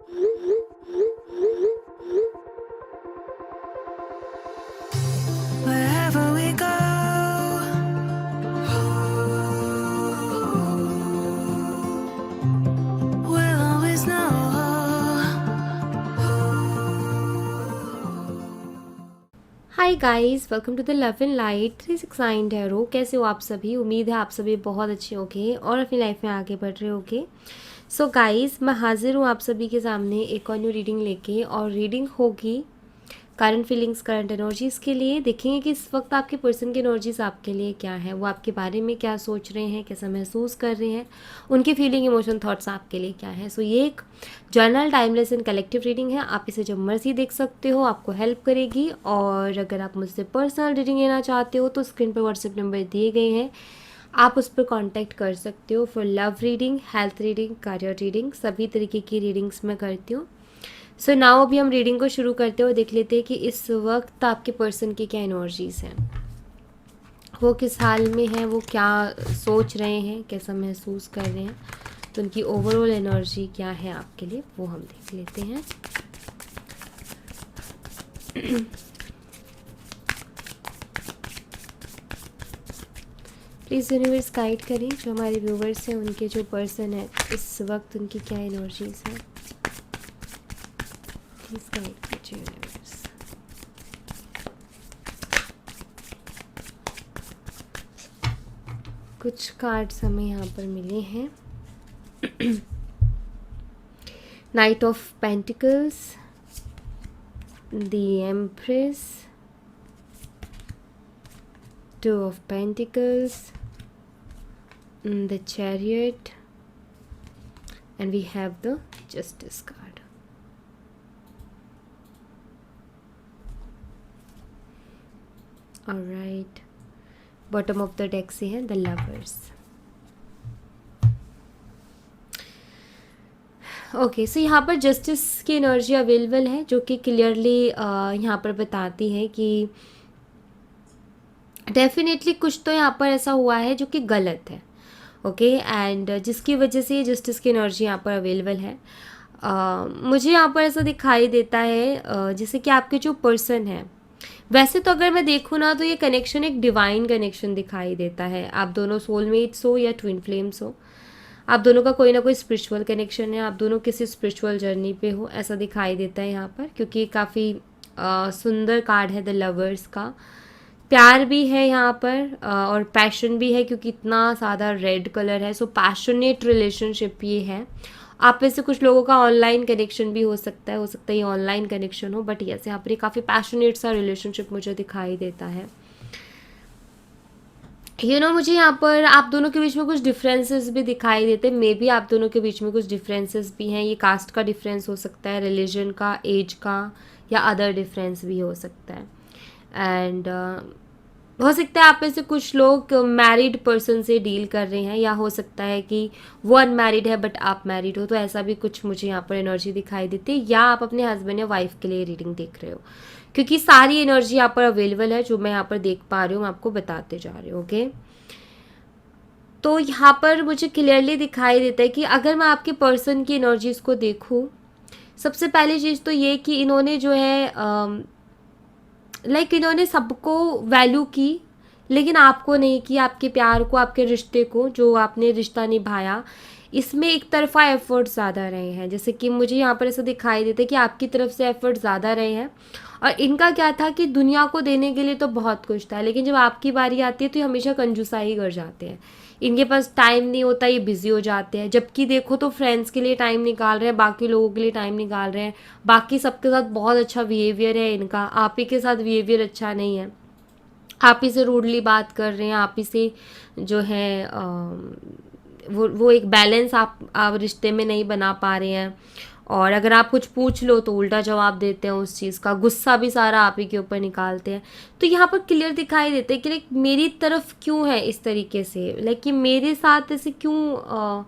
Wherever we go, we'll always know. Hi guys, welcome to the love and light 369 tarot. कैसे हो आप सभी? उम्मीद है आप सभी बहुत अच्छे होंगे और अपनी लाइफ में आगे बढ़ रहे होंगे। सो गाइस, मैं हाजिर हूँ आप सभी के सामने एक और न्यू रीडिंग लेके, और रीडिंग होगी करंट फीलिंग्स, करंट एनर्जीज़ के लिए। देखेंगे कि इस वक्त आपके पर्सन की एनर्जीज आपके लिए क्या है, वो आपके बारे में क्या सोच रहे हैं, कैसा महसूस कर रहे हैं, उनकी फीलिंग, इमोशन, थॉट्स आपके लिए क्या है। सो ये एक journal, timeless and collective reading है। आप इसे जब मर्जी देख सकते हो, आपको हेल्प करेगी। और अगर आप मुझसे पर्सनल रीडिंग लेना चाहते हो तो स्क्रीन पर व्हाट्सएप नंबर दिए गए हैं, आप उस पर कांटेक्ट कर सकते हो for love reading, health reading, career reading. सभी तरीके की रीडिंग्स मैं करती हूँ। सो नाउ अभी हम रीडिंग को शुरू करते हुए देख लेते हैं कि इस वक्त आपके पर्सन की क्या एनर्जीज हैं, वो किस हाल में है, वो क्या सोच रहे हैं, कैसा महसूस कर रहे हैं, तो उनकी ओवरऑल एनर्जी क्या है आपके लिए, वो हम देख लेते हैं। प्लीज़ यूनिवर्स गाइड करें जो हमारे व्यूवर्स हैं, उनके जो पर्सन है इस वक्त, उनकी क्या एनर्जीज हैं। प्लीज़ गाइड कीजिए यूनिवर्स। कुछ कार्ड्स हमें यहाँ पर मिले हैं। Knight of pentacles, the empress, two of pentacles, the chariot, and we have the justice card. Alright, bottom of the deck से है द लवर्स। ओके, सो यहाँ पर जस्टिस की एनर्जी अवेलेबल है, जो कि क्लियरली यहाँ पर बताती है कि डेफिनेटली कुछ तो यहाँ पर ऐसा हुआ है जो कि गलत है। ओके, एंड जिसकी वजह से जस्टिस की एनर्जी यहाँ पर अवेलेबल है। मुझे यहाँ पर ऐसा दिखाई देता है जैसे कि आपके जो पर्सन है, वैसे तो अगर मैं देखूँ ना तो ये कनेक्शन एक डिवाइन कनेक्शन दिखाई देता है। आप दोनों सोलमेट्स हो या ट्विन फ्लेम्स हो, आप दोनों का कोई ना कोई स्पिरिचुअल कनेक्शन है, आप दोनों किसी स्पिरिचुअल जर्नी पे हो, ऐसा दिखाई देता है यहाँ पर। क्योंकि काफ़ी सुंदर कार्ड है द लवर्स का। प्यार भी है यहाँ पर और पैशन भी है, क्योंकि इतना ज़्यादा रेड कलर है। सो पैशनेट रिलेशनशिप ये है। आप में से कुछ लोगों का ऑनलाइन कनेक्शन भी हो सकता है ये ऑनलाइन कनेक्शन हो, बट यस यहाँ पर ये काफ़ी पैशनेट सा रिलेशनशिप मुझे दिखाई देता है। मुझे यहाँ पर आप दोनों के बीच में कुछ डिफरेंसेस भी दिखाई देते हैं। मे बी आप दोनों के बीच में कुछ डिफरेंसेस भी हैं। ये कास्ट का डिफरेंस हो सकता है, रिलीजन का, एज का, या अदर डिफरेंस भी हो सकता है। एंड हो सकता है आप में से कुछ लोग मैरिड पर्सन से डील कर रहे हैं, या हो सकता है कि वो अनमैरिड है बट आप मैरिड हो, तो ऐसा भी कुछ मुझे यहाँ पर एनर्जी दिखाई देती है। या आप अपने हस्बैंड या वाइफ के लिए रीडिंग देख रहे हो, क्योंकि सारी एनर्जी यहाँ पर अवेलेबल है जो मैं यहाँ पर देख पा रही हूँ, मैं आपको बताते जा रही हूँ। ओके, तो यहाँ पर मुझे क्लियरली दिखाई देता है कि अगर मैं आपके पर्सन की एनर्जीज को देखूँ, सबसे पहली चीज़ तो ये कि इन्होंने जो है इन्होंने सबको वैल्यू की, लेकिन आपको नहीं की। आपके प्यार को, आपके रिश्ते को, जो आपने रिश्ता निभाया, इसमें एक तरफा एफर्ट ज़्यादा रहे हैं। जैसे कि मुझे यहाँ पर ऐसा दिखाई देता है कि आपकी तरफ से एफर्ट ज़्यादा रहे हैं, और इनका क्या था कि दुनिया को देने के लिए तो बहुत कुछ था, लेकिन जब आपकी बारी आती है तो ये हमेशा कंजूसाई कर जाते हैं। इनके पास टाइम नहीं होता, ये बिजी हो जाते हैं। जबकि देखो तो फ्रेंड्स के लिए टाइम निकाल रहे हैं, बाकी लोगों के लिए टाइम निकाल रहे हैं, बाकी सबके साथ बहुत अच्छा बिहेवियर है इनका। आप ही के साथ बिहेवियर अच्छा नहीं है, आप ही से रूडली बात कर रहे हैं, आप ही से जो है वो एक बैलेंस आप रिश्ते में नहीं बना पा रहे हैं। और अगर आप कुछ पूछ लो तो उल्टा जवाब देते हैं उस चीज़ का, गुस्सा भी सारा आप ही के ऊपर निकालते हैं। तो यहाँ पर क्लियर दिखाई देते हैं कि लाइक मेरी तरफ क्यों है इस तरीके से, लाइक कि मेरे साथ ऐसे क्यों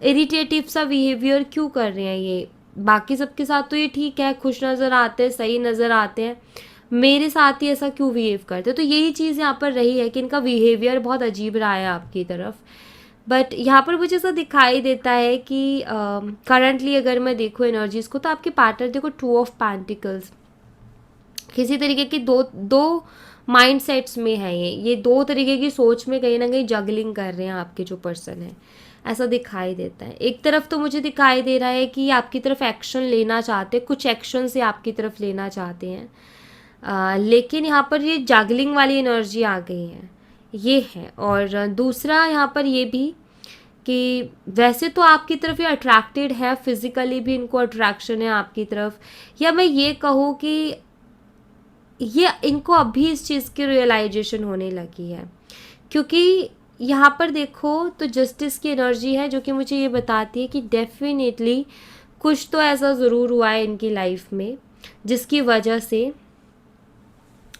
इरिटेटिव सा बिहेवियर क्यों कर रहे हैं ये। बाकी सबके साथ तो ये ठीक है, खुश नज़र आते हैं, सही नज़र आते हैं, मेरे साथ ही ऐसा क्यों बिहेव करते हैं। तो यही चीज़ यहाँ पर रही है कि इनका बिहेवियर बहुत अजीब रहा है आपकी तरफ। बट यहाँ पर मुझे ऐसा दिखाई देता है कि करंटली अगर मैं देखूँ एनर्जीज को, तो आपके पार्टनर देखो 2 ऑफ पेंटिकल्स, किसी तरीके की दो दो माइंड सेट्स में है। ये दो तरीके की सोच में कहीं ना कहीं जगलिंग कर रहे हैं आपके जो पर्सन है, ऐसा दिखाई देता है। एक तरफ तो मुझे दिखाई दे रहा है कि आपकी तरफ एक्शन लेना चाहते हैं, कुछ एक्शन से आपकी तरफ लेना चाहते हैं, लेकिन यहाँ पर ये जगलिंग वाली एनर्जी आ गई है, ये है। और दूसरा यहाँ पर ये भी कि वैसे तो आपकी तरफ ये अट्रैक्टेड है, फिजिकली भी इनको अट्रैक्शन है आपकी तरफ, या मैं ये कहूँ कि ये इनको अभी इस चीज़ की रियलाइजेशन होने लगी है, क्योंकि यहाँ पर देखो तो जस्टिस की एनर्जी है जो कि मुझे ये बताती है कि डेफिनेटली कुछ तो ऐसा ज़रूर हुआ है इनकी लाइफ में जिसकी वजह से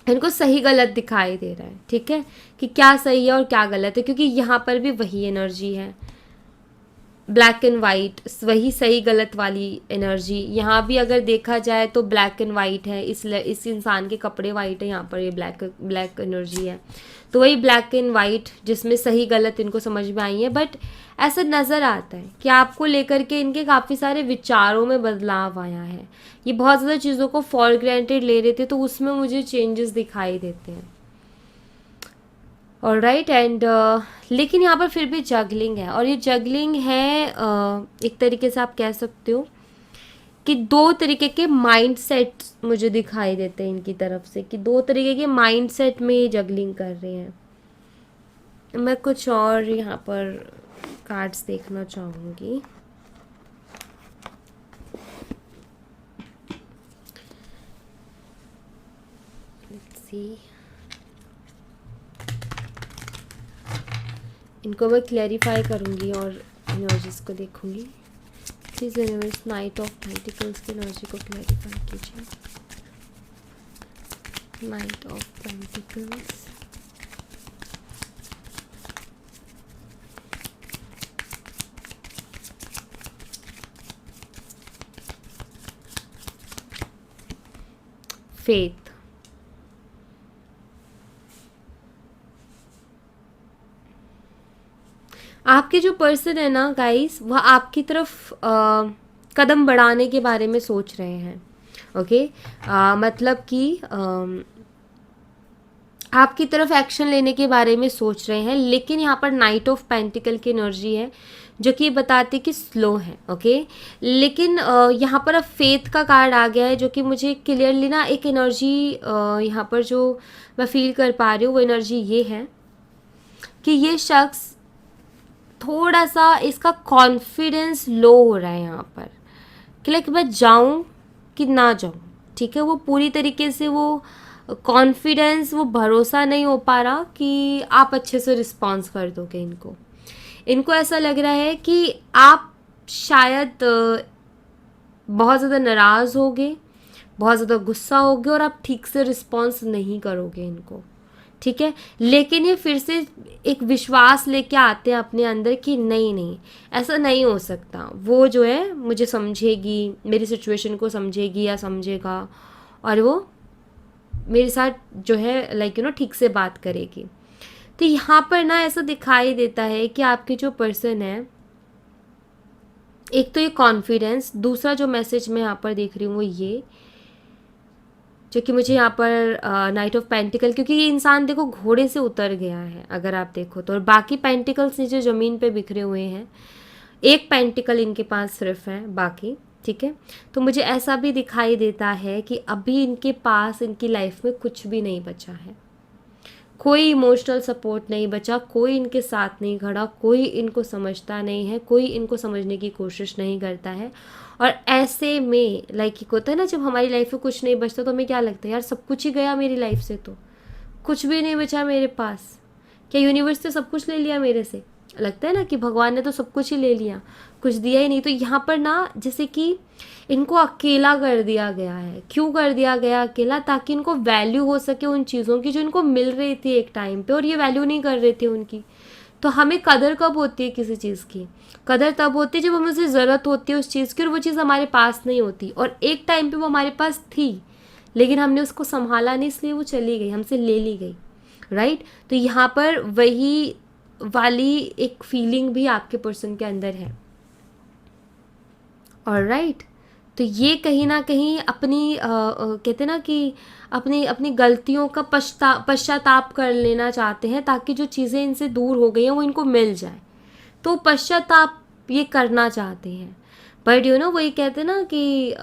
इनको सही गलत दिखाई दे रहा है, ठीक है, कि क्या सही है और क्या गलत है, क्योंकि यहाँ पर भी वही एनर्जी है, ब्लैक एंड वाइट, वही सही गलत वाली एनर्जी। यहाँ भी अगर देखा जाए तो ब्लैक एंड वाइट है, इस इंसान के कपड़े वाइट है, यहाँ पर ये ब्लैक एनर्जी है, तो वही ब्लैक एंड वाइट जिसमें सही गलत इनको समझ में आई है। बट ऐसा नज़र आता है कि आपको लेकर के इनके काफ़ी सारे विचारों में बदलाव आया है, ये बहुत ज़्यादा चीज़ों को फॉर ग्रांटेड ले रहे थे, तो उसमें मुझे चेंजेस दिखाई देते हैं। और राइट एंड लेकिन यहाँ पर फिर भी जगलिंग है, और ये जगलिंग है एक तरीके से आप कह सकते हो कि दो तरीके के माइंड सेट मुझे दिखाई देते हैं इनकी तरफ से, कि दो तरीके के माइंड सेट में ये जगलिंग कर रहे हैं। मैं कुछ और यहाँ पर कार्ड्स देखना चाहूँगी। लेट्स सी, इनको मैं क्लैरिफाई करूँगी और एनर्जीज को देखूँगी। Please universe night of pentacles की एनर्जी को क्लैरिफाई कीजिए। नाइट ऑफ पेंटिकल्स, फेथ, आपके जो पर्सन है ना गाइस, वह आपकी तरफ कदम बढ़ाने के बारे में सोच रहे हैं, ओके। मतलब कि आपकी तरफ एक्शन लेने के बारे में सोच रहे हैं, लेकिन यहाँ पर नाइट ऑफ पेंटिकल की एनर्जी है जो कि बताती कि स्लो है, ओके। लेकिन यहाँ पर अब फेथ का कार्ड आ गया है जो कि मुझे क्लियरली ना एक एनर्जी यहाँ पर जो मैं फील कर पा रही हूँ वो एनर्जी ये है कि ये शख्स थोड़ा सा इसका कॉन्फिडेंस लो हो रहा है यहाँ पर, कि लाइक मैं जाऊँ कि ना जाऊँ, ठीक है। वो पूरी तरीके से वो कॉन्फिडेंस, वो भरोसा नहीं हो पा रहा कि आप अच्छे से रिस्पॉन्स कर दोगे इनको ऐसा लग रहा है कि आप शायद बहुत ज़्यादा नाराज़ होगे, बहुत ज़्यादा गुस्सा होगे और आप ठीक से रिस्पॉन्स नहीं करोगे इनको, ठीक है। लेकिन ये फिर से एक विश्वास लेके आते हैं अपने अंदर कि नहीं ऐसा नहीं हो सकता, वो जो है मुझे समझेगी, मेरी सिचुएशन को समझेगी या समझेगा, और वो मेरे साथ जो है लाइक यू नो ठीक से बात करेगी। तो यहाँ पर ना ऐसा दिखाई देता है कि आपके जो पर्सन है, एक तो ये कॉन्फिडेंस, दूसरा जो मैसेज मैं यहाँ पर देख रही हूँ वो ये जो कि मुझे यहाँ पर नाइट ऑफ पेंटिकल, क्योंकि ये इंसान देखो घोड़े से उतर गया है अगर आप देखो तो, और बाकी पेंटिकल्स नीचे ज़मीन पे बिखरे हुए हैं, एक पेंटिकल इनके पास सिर्फ है बाकी, ठीक है। तो मुझे ऐसा भी दिखाई देता है कि अभी इनके पास इनकी लाइफ में कुछ भी नहीं बचा है, कोई इमोशनल सपोर्ट नहीं बचा, कोई इनके साथ नहीं खड़ा, कोई इनको समझता नहीं है, कोई इनको समझने की कोशिश नहीं करता है। और ऐसे में लाइक होता है ना, जब हमारी लाइफ में कुछ नहीं बचता तो हमें क्या लगता है, यार सब कुछ ही गया मेरी लाइफ से, तो कुछ भी नहीं बचा मेरे पास, क्या यूनिवर्स ने सब कुछ ले लिया मेरे से, लगता है ना कि भगवान ने तो सब कुछ ही ले लिया, कुछ दिया ही नहीं। तो यहाँ पर ना जैसे कि इनको अकेला कर दिया गया है। क्यों कर दिया गया अकेला? ताकि इनको वैल्यू हो सके उन चीज़ों की जो इनको मिल रही थी एक टाइम पे, और ये वैल्यू नहीं कर रहे थे उनकी। तो हमें कदर कब होती है किसी चीज़ की? कदर तब होती है जब हमें उसे ज़रूरत होती है उस चीज़ की, और वो चीज़ हमारे पास नहीं होती, और एक टाइम पे वो हमारे पास थी लेकिन हमने उसको संभाला नहीं, इसलिए वो चली गई, हमसे ले ली गई, राइट। तो यहाँ पर वही वाली एक फीलिंग भी आपके पर्सन के अंदर है। ऑलराइट, तो ये कहीं ना कहीं अपनी कहते ना कि अपनी अपनी गलतियों का पश्चाताप कर लेना चाहते हैं, ताकि जो चीज़ें इनसे दूर हो गई हैं वो इनको मिल जाए। तो पश्चाताप ये करना चाहते हैं, बट वही कहते हैं ना कि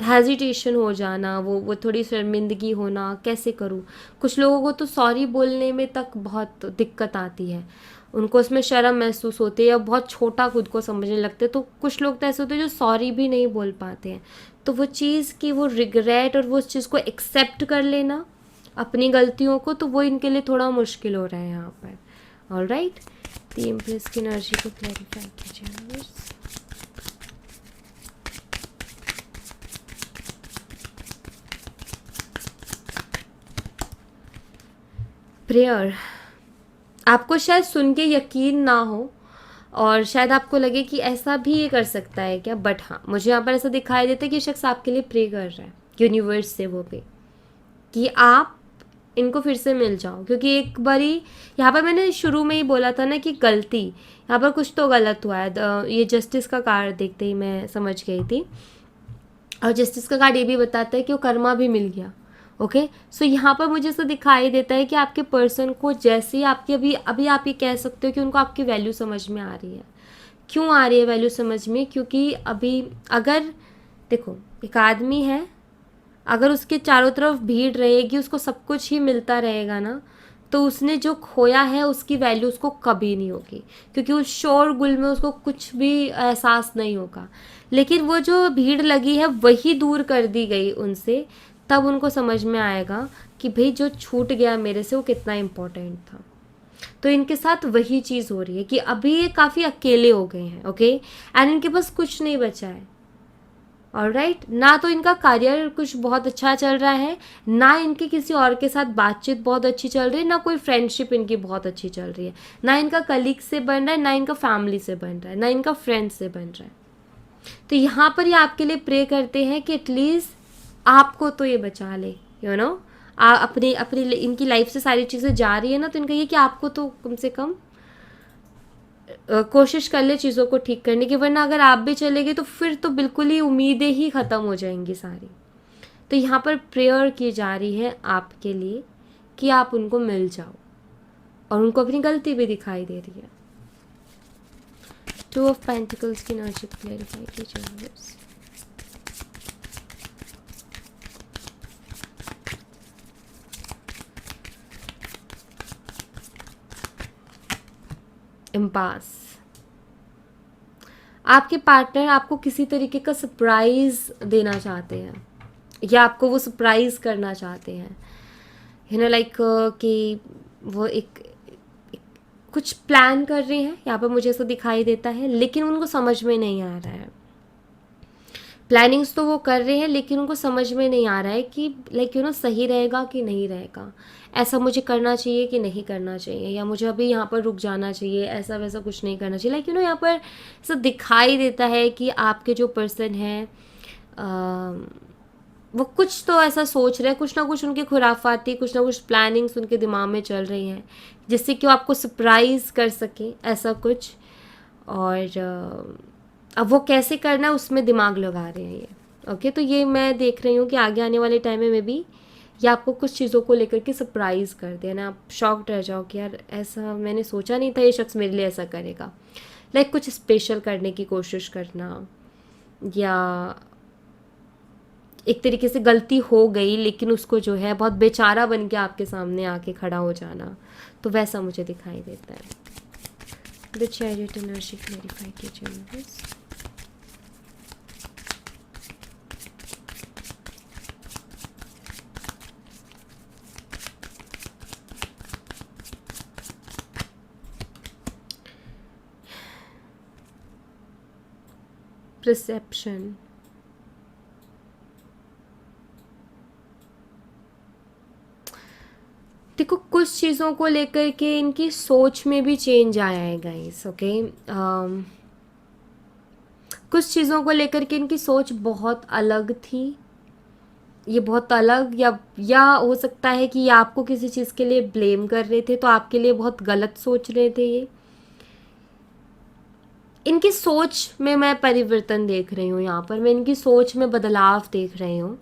हेजिटेशन हो जाना, वो थोड़ी शर्मिंदगी होना, कैसे करूँ। कुछ लोगों को तो सॉरी बोलने में तक बहुत दिक्कत आती है, उनको उसमें शर्म महसूस होती है या बहुत छोटा खुद को समझने लगते हैं। तो कुछ लोग तो ऐसे होते हैं जो सॉरी भी नहीं बोल पाते हैं। तो वो चीज़ की वो रिग्रेट और वो उस चीज़ को एक्सेप्ट कर लेना अपनी गलतियों को, तो वो इनके लिए थोड़ा मुश्किल हो रहा है यहाँ पर। ऑलराइट, द एम्प्रेस की एनर्जी को क्लैरिफाई कीजिए। प्रेयर, आपको शायद सुन के यकीन ना हो और शायद आपको लगे कि ऐसा भी ये कर सकता है क्या, बट हाँ, मुझे यहाँ पर ऐसा दिखाई देता है कि शख्स आपके लिए प्रे कर रहा है यूनिवर्स से, वो भी कि आप इनको फिर से मिल जाओ। क्योंकि एक बारी यहाँ पर मैंने शुरू में ही बोला था ना कि गलती, यहाँ पर कुछ तो गलत हुआ है। ये जस्टिस का कार्ड देखते ही मैं समझ गई थी, और जस्टिस का कार्ड ये भी बताता है कि वो कर्मा भी मिल गया। ओके, सो यहाँ पर मुझे ऐसा दिखाई देता है कि आपके पर्सन को जैसे आपकी अभी अभी आप ये कह सकते हो कि उनको आपकी वैल्यू समझ में आ रही है। क्यों आ रही है वैल्यू समझ में? क्योंकि अभी अगर देखो, एक आदमी है, अगर उसके चारों तरफ भीड़ रहेगी, उसको सब कुछ ही मिलता रहेगा ना, तो उसने जो खोया है उसकी वैल्यू उसको कभी नहीं होगी, क्योंकि उस शोरगुल में उसको कुछ भी एहसास नहीं होगा। लेकिन वो जो भीड़ लगी है वही दूर कर दी गई उनसे, तब उनको समझ में आएगा कि भाई जो छूट गया मेरे से वो कितना इम्पोर्टेंट था। तो इनके साथ वही चीज़ हो रही है कि अभी ये काफ़ी अकेले हो गए हैं। ओके, एंड इनके पास कुछ नहीं बचा है। ऑलराइट, ना तो इनका करियर कुछ बहुत अच्छा चल रहा है, ना इनके किसी और के साथ बातचीत बहुत अच्छी चल रही है, ना कोई फ्रेंडशिप इनकी बहुत अच्छी चल रही है, ना इनका कलीग से बन रहा है, ना इनका फैमिली से बन रहा है, ना इनका फ्रेंड से बन रहा है। तो यहाँ पर ये आपके लिए प्रे करते हैं कि एटलीस्ट आपको तो ये बचा ले, अपनी अपनी इनकी लाइफ से सारी चीज़ें जा रही है ना, तो इनका ये कि आपको तो कम से कम कोशिश कर ले चीज़ों को ठीक करने की, वरना अगर आप भी चले गए तो फिर तो बिल्कुल ही उम्मीदें ही ख़त्म हो जाएंगी सारी। तो यहाँ पर प्रेयर की जा रही है आपके लिए कि आप उनको मिल जाओ, और उनको अपनी गलती भी दिखाई दे रही है। 2 ऑफ पेंटिकल्स की एनर्जी क्लैरिफाई कीजिए। इम्पास, आपके पार्टनर आपको किसी तरीके का सरप्राइज़ देना चाहते हैं, या आपको वो सरप्राइज़ करना चाहते हैं, लाइक कि वो एक कुछ प्लान कर रहे हैं, यहाँ पर मुझे ऐसा दिखाई देता है, लेकिन उनको समझ में नहीं आ रहा है। प्लानिंग्स तो वो कर रहे हैं, लेकिन उनको समझ में नहीं आ रहा है कि लाइक सही रहेगा कि नहीं रहेगा, ऐसा मुझे करना चाहिए कि नहीं करना चाहिए, या मुझे अभी यहाँ पर रुक जाना चाहिए, ऐसा वैसा कुछ नहीं करना चाहिए। लाइक यहाँ पर ऐसा दिखाई देता है कि आपके जो पर्सन हैं वो कुछ तो ऐसा सोच रहे हैं, कुछ ना कुछ उनकी खुराफाती, कुछ ना कुछ प्लानिंग्स उनके दिमाग में चल रही हैं, जिससे कि वो आपको सरप्राइज़ कर सकें, ऐसा कुछ। और अब वो कैसे करना है उसमें दिमाग लगा रहे हैं ये। ओके, तो ये मैं देख रही हूँ कि आगे आने वाले टाइम में भी ये आपको कुछ चीज़ों को लेकर के सरप्राइज़ कर दे ना, आप शॉक्ड रह जाओ कि यार ऐसा मैंने सोचा नहीं था ये शख्स मेरे लिए ऐसा करेगा। लाइक कुछ स्पेशल करने की कोशिश करना, या एक तरीके से गलती हो गई लेकिन उसको जो है बहुत बेचारा बन के आपके सामने आके खड़ा हो जाना, तो वैसा मुझे दिखाई देता है। द चैरियट एनर्जी क्लैरिफाई कीजिए। परसेप्शन, देखो कुछ चीज़ों को लेकर के इनकी सोच में भी चेंज आया है गाइस। ओके, कुछ चीज़ों को लेकर के इनकी सोच बहुत अलग थी, ये बहुत अलग, या हो सकता है कि ये आपको किसी चीज़ के लिए ब्लेम कर रहे थे, तो आपके लिए बहुत गलत सोच रहे थे ये। इनकी सोच में मैं परिवर्तन देख रही हूँ, यहाँ पर मैं इनकी सोच में बदलाव देख रही हूँ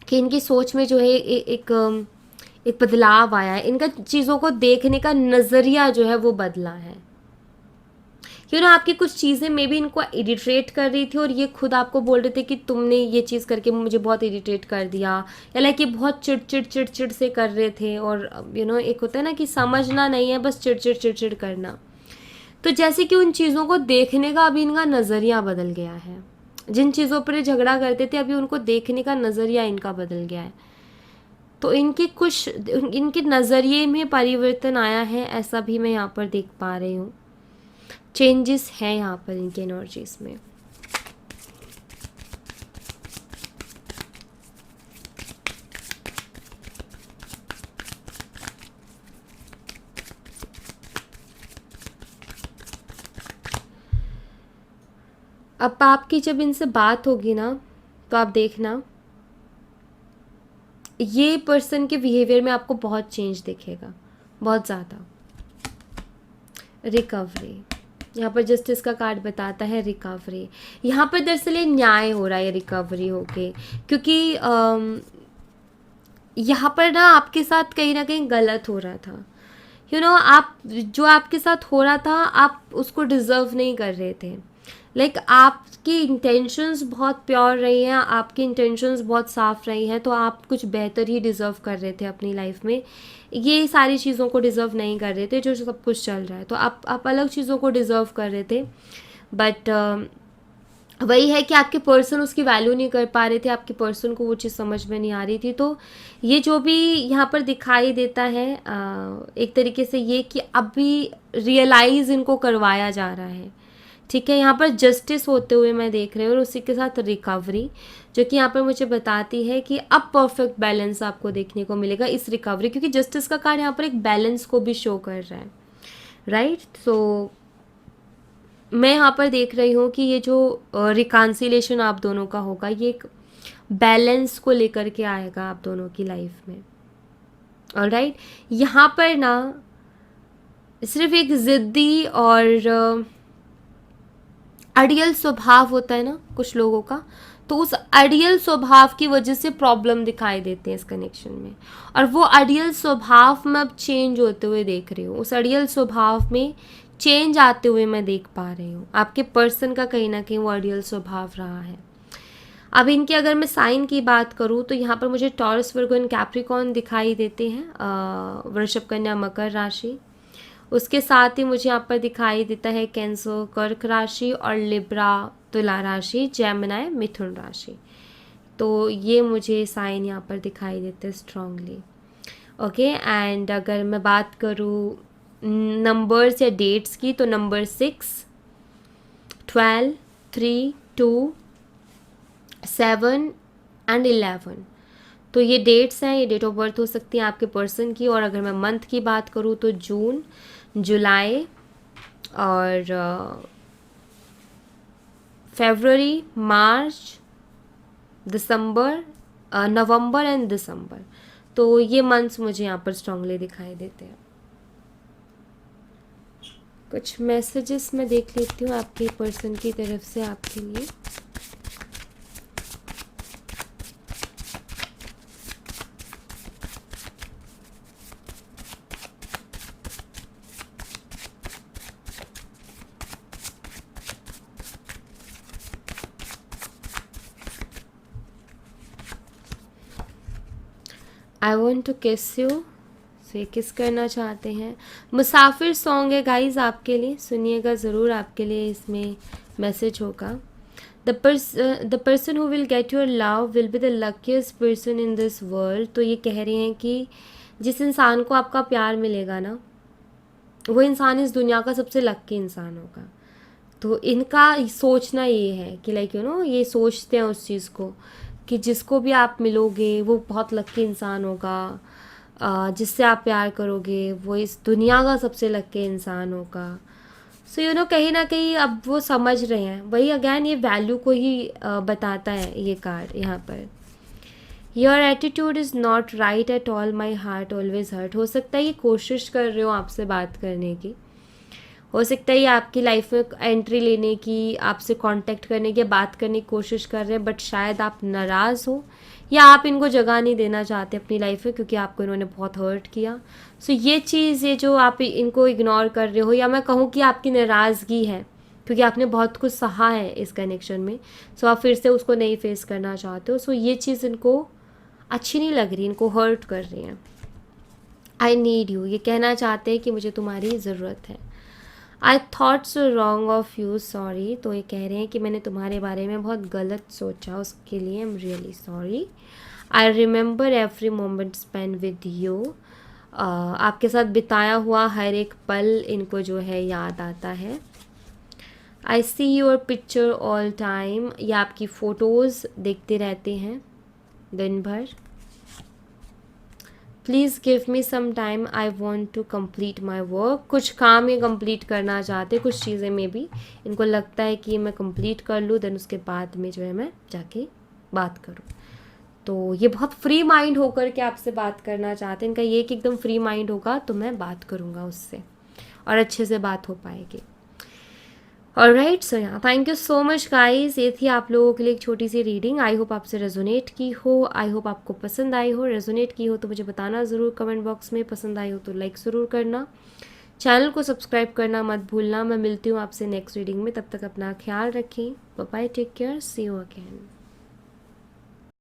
कि इनकी सोच में जो है एक बदलाव आया है। इनका चीज़ों को देखने का नज़रिया जो है वो बदला है। आपकी कुछ चीज़ें मे बी इनको इरिटेट कर रही थी, और ये खुद आपको बोल रहे थे कि तुमने ये चीज़ करके मुझे बहुत इरिटेट कर दिया, या लाइक ये बहुत चिड़चिड़ से कर रहे थे। और एक होता है ना कि समझना नहीं है, बस चिड़चिड़ करना। तो जैसे कि उन चीज़ों को देखने का अभी इनका नज़रिया बदल गया है। जिन चीज़ों पर ये झगड़ा करते थे, अभी उनको देखने का नज़रिया इनका बदल गया है। तो इनके नज़रिए में परिवर्तन आया है, ऐसा भी मैं यहाँ पर देख पा रही हूँ। चेंजेस हैं यहाँ पर इनके एनर्जीज में। अब आपकी जब इनसे बात होगी ना, तो आप देखना ये पर्सन के बिहेवियर में आपको बहुत चेंज दिखेगा, बहुत ज़्यादा। रिकवरी, यहाँ पर जस्टिस का कार्ड बताता है रिकवरी। यहाँ पर दरअसल ये न्याय हो रहा है रिकवरी होके, क्योंकि यहाँ पर ना आपके साथ कहीं ना कहीं गलत हो रहा था। आप जो आपके साथ हो रहा था, आप उसको डिज़र्व नहीं कर रहे थे। आपकी इंटेंशंस बहुत प्योर रही हैं, आपकी इंटेंशंस बहुत साफ़ रही हैं, तो आप कुछ बेहतर ही डिज़र्व कर रहे थे अपनी लाइफ में। ये सारी चीज़ों को डिज़र्व नहीं कर रहे थे जो सब कुछ चल रहा है, तो आप अलग चीज़ों को डिज़र्व कर रहे थे। बट वही है कि आपके पर्सन उसकी वैल्यू नहीं कर पा रहे थे, आपके पर्सन को वो चीज़ समझ में नहीं आ रही थी। तो ये जो भी यहाँ पर दिखाई देता है, एक तरीके से ये कि अभी रियलाइज़ इनको करवाया जा रहा है। ठीक है, यहाँ पर जस्टिस होते हुए मैं देख रही हूँ, और उसी के साथ रिकवरी, जो कि यहाँ पर मुझे बताती है कि अब परफेक्ट बैलेंस आपको देखने को मिलेगा इस रिकवरी, क्योंकि जस्टिस का कार्ड यहाँ पर एक बैलेंस को भी शो कर रहा है, राइट। तो मैं यहाँ पर देख रही हूँ कि ये जो रिकॉन्सिलेशन आप दोनों का होगा, ये एक बैलेंस को लेकर के आएगा आप दोनों की लाइफ में। ऑलराइट, यहाँ पर ना सिर्फ एक ज़िद्दी और अड़ियल स्वभाव होता है ना कुछ लोगों का, तो उस अड़ियल स्वभाव की वजह से प्रॉब्लम दिखाई देते हैं इस कनेक्शन में, और वो अड़ियल स्वभाव मैं अब चेंज होते हुए देख रही हूँ। उस अड़ियल स्वभाव में चेंज आते हुए मैं देख पा रही हूँ। आपके पर्सन का कहीं ना कहीं वो अड़ियल स्वभाव रहा है। अब इनके अगर मैं साइन की बात करूँ, तो यहाँ पर मुझे टॉरस, वर्गो एंड कैप्रिकॉर्न दिखाई देते हैं, वृषभ, कन्या, मकर राशि। उसके साथ ही मुझे यहाँ पर दिखाई देता है कैंसर, कर्क राशि, और लिब्रा, तुला राशि, जेमिनी, मिथुन राशि। तो ये मुझे साइन यहाँ पर दिखाई देते हैं स्ट्रांगली। ओके, एंड अगर मैं बात करूँ नंबर्स या डेट्स की, तो नंबर 6, 12, 3, 2, 7 एंड 11, तो ये डेट्स हैं, ये डेट ऑफ बर्थ हो सकती है आपके पर्सन की। और अगर मैं मंथ की बात करूँ, तो जून, जुलाई और फरवरी, मार्च, दिसंबर, नवंबर एंड दिसंबर। तो ये मंथ्स मुझे यहाँ पर स्ट्रांगली दिखाई देते हैं। कुछ मैसेजेस मैं देख लेती हूँ आपके पर्सन की तरफ से आपके लिए। आई वॉन्ट टू किस यू, से किस करना चाहते हैं। मुसाफिर सॉन्ग है गाइज आपके लिए, सुनिएगा ज़रूर, आपके लिए इसमें मैसेज होगा। The person who will get your love will be the luckiest person in this world. तो ये कह रहे हैं कि जिस इंसान को आपका प्यार मिलेगा ना, वो इंसान इस दुनिया का सबसे लकी इंसान होगा। तो इनका सोचना ये है कि ये सोचते हैं उस चीज़ को कि जिसको भी आप मिलोगे वो बहुत लकी इंसान होगा, जिससे आप प्यार करोगे वो इस दुनिया का सबसे लकी इंसान होगा। सो कहीं ना कहीं अब वो समझ रहे हैं। वही अगैन ये वैल्यू को ही बताता है ये कार्ड यहाँ पर, your attitude is not right at all, my heart always hurt. हो सकता है ये कोशिश कर रहे हो आपसे बात करने की, हो सकता है ये आपकी लाइफ में एंट्री लेने की, आपसे कांटेक्ट करने की, बात करने की कोशिश कर रहे हैं, बट शायद आप नाराज़ हो या आप इनको जगह नहीं देना चाहते अपनी लाइफ में क्योंकि आपको इन्होंने बहुत हर्ट किया। सो ये चीज़, ये जो आप इनको इग्नोर कर रहे हो, या मैं कहूँ कि आपकी नाराज़गी है क्योंकि आपने बहुत कुछ सहा है इस कनेक्शन में, सो आप फिर से उसको नहीं फेस करना चाहते हो। सो ये चीज़ इनको अच्छी नहीं लग रही, इनको हर्ट कर रही हैं। आई नीड यू, ये कहना चाहते हैं कि मुझे तुम्हारी ज़रूरत है। I thought so wrong of you, sorry, तो ये कह रहे हैं कि मैंने तुम्हारे बारे में बहुत गलत सोचा, उसके लिए I am really sorry. I remember every moment spend with you, आपके साथ बिताया हुआ हर एक पल इनको जो है याद आता है। I see your picture all time, ये आपकी फ़ोटोज़ देखते रहते हैं दिन भर। Please give me some time, I want to complete my work, कुछ काम ये कंप्लीट करना चाहते, कुछ चीज़ें में भी इनको लगता है कि मैं कंप्लीट कर लूँ, देन उसके बाद में जो है मैं जाके बात करूँ। तो ये बहुत फ्री माइंड होकर के आपसे बात करना चाहते हैं, इनका ये कि एकदम फ्री माइंड होगा तो मैं बात करूँगा उससे और अच्छे से बात हो पाएगी। ऑलराइट, सो यहाँ thank you so much guys, ये थी आप लोगों के लिए एक छोटी सी रीडिंग। आई होप आपसे रेजोनेट की हो, आई होप आपको पसंद आई हो। रेजोनेट की हो तो मुझे बताना ज़रूर कमेंट बॉक्स में, पसंद आई हो तो लाइक ज़रूर करना, चैनल को सब्सक्राइब करना मत भूलना। मैं मिलती हूँ आपसे नेक्स्ट रीडिंग में, तब तक अपना ख्याल रखें। Bye bye, take care, see you again.